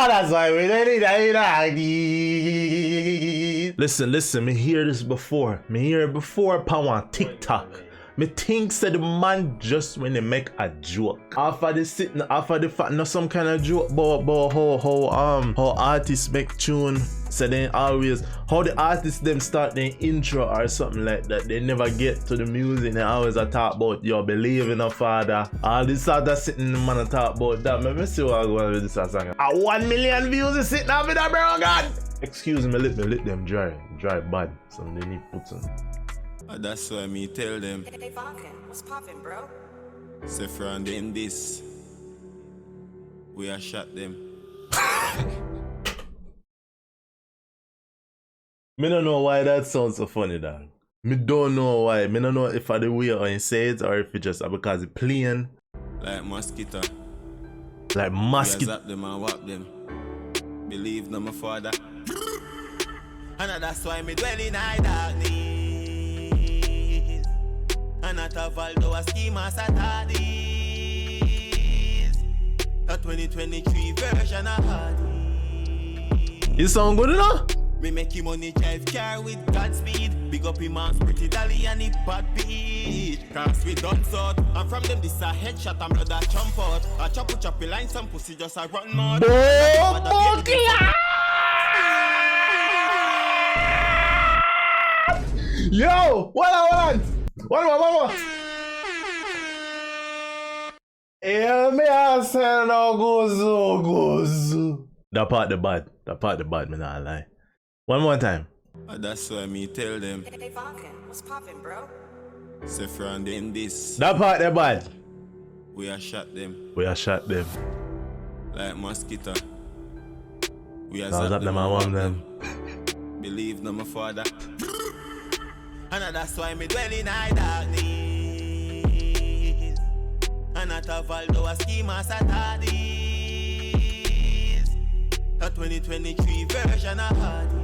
that's why we don't need it. Listen, me hear this before. Me hear it before on TikTok. Me think said the man just when they make a joke. After the sitting, after the fact, no some kind of joke about how artists make tune. So then always how the artists them start their intro or something like that. They never get to the music. They always talk about yo believe in a father. All this sort of sitting the man talk about that. Let me see what I go with this song. 1 million views is sitting up with a bro God. Excuse me, let them dry bad. So they need put some. That's why me tell them. Hey, Vonkin, what's poppin', bro? Say from them this, we are shot them. Me don't know why that sounds so funny, dog. Me don't know why. Me don't know if I the way I say it or if it just because it's plain. Like mosquito. Like mosquito. We zap them and whap them. Believe no my father. And that's why me dwell in high darkness. And not a 1SkiMask at this. A 2023 version of Hardy. It sound good enough? Me make him money drive car with Godspeed. Big up him man's pretty dolly and he bad beat. Cause we done sort. And from them this a headshot and blood a jump out. A choppy line some pussy just a run mud. Yo, what on? Yeah, me I say no goes. That part the bad, me not lie. One more time. That's why me tell them. Hey, Vonkin, what's poppin', bro? Say from them this. That part the bad. We are shot them. Like mosquito. We are zap them and warm them. Believe no my father. And that's why me dwell in high darkness. And not a 1SkiMask at this. A 2023 version of Hardy.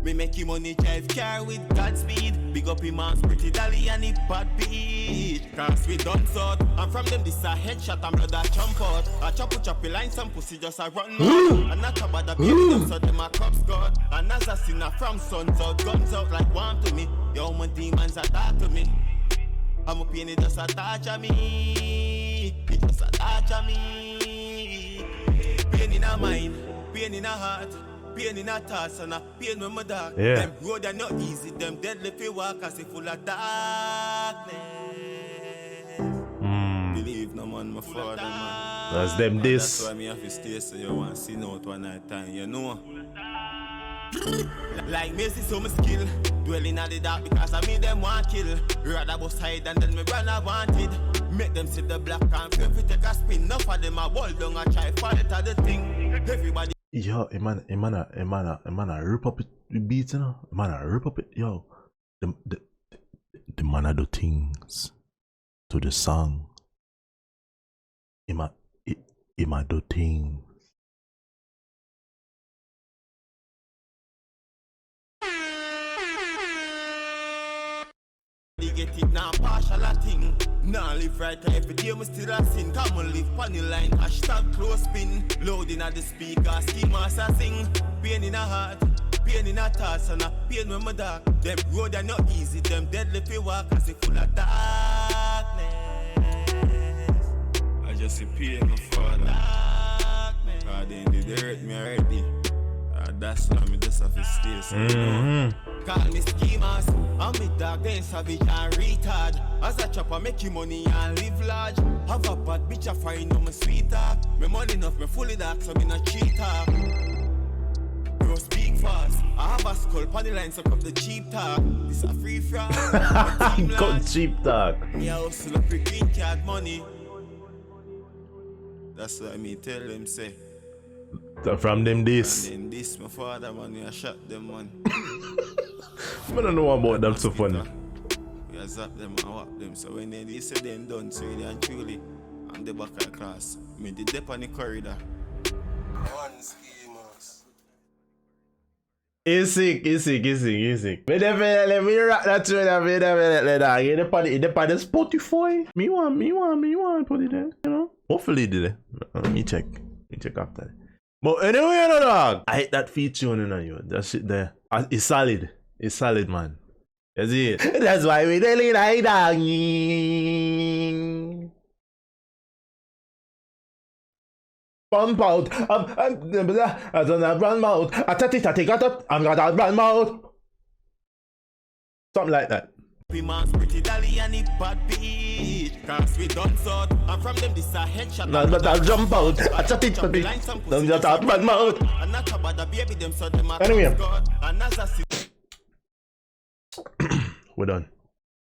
Me make him money drive car with Godspeed. Big up him man's pretty dolly and he bad beat. Cause we done sort. And from them this a headshot and blood a jump out. A choppy line some pussy just a run mouth. And not about the baby them so them a cops god. And assassin from suns out, guns out like warm to me. Yo my demons attack to me. I'm a pain it just a touch of me. It just a touch of me. Pain in a mind, pain in a heart. Pain in a thoughts and a pain when my dark. Yeah. Them road are not easy, them deadly fi walk as if full of darkness. Believe no man, my father man. That's them this. That's why me have to stay so you want to see out one night time, you know. Like me see some skill, dwelling at the dark because I mean them want kill. Rather bust hide and then me run I wanted. Make them see the black and feel fi take a spin. Enough of them a wall down and try fight at the thing. Everybody. Yo, man, rip up it beats, you know? Man, rip up it, yo. The man do things to the song. Ima do things. Get it now, partial a thing. Now live right every day, me still a sin. Come on, live on the line, hashtag close spin. Loading at the speaker, SkiMask a sing. Pain in a heart, pain in a thoughts, and a pain when my dark. Them road are not easy, them deadly fi walk as if full of darkness. I just see pain, my father. Darkness. God, they hurt me already. That's why me just have to stay so Call me SkiMask, I'm me dog, then savage and retard. As a chopper, make you money and live large. Have a bad bitch, I find on my sweetheart. Me money enough, me fully dark, so me not cheater. Bro, speak fast. I have a skull, on the line, suck up the cheap talk. This a free fraud. Got cheap talk. Me a hustle up with green card money. That's what me tell them, say. So from them this. And then this, my father, man, I shot them, man. I don't know about them so funny. We zap them and whap them. So when they say them done, so really and truly, I'm the back of the class. Me the dip on the corridor. 1SkiMask. He's sick. Me definitely rock that tune. Me definitely dog. In the Spotify. Me want put it there. You know. Hopefully did it. Let me check after that. But anyway, no dog. I hate that feature on you. That shit there. It's solid. It's solid, man. You see it? That's why we daily like dog. Bump out. I don't have run mouth. I got up. I'm gonna run mouth. Something like that. Pretty dolly and it bad beat. Cause we done so. I'm from them this a headshot. No, but I'll jump out. I chat it for me. Don't just have run mouth. And not about the baby them so them Anyway. God. And as I see We're done.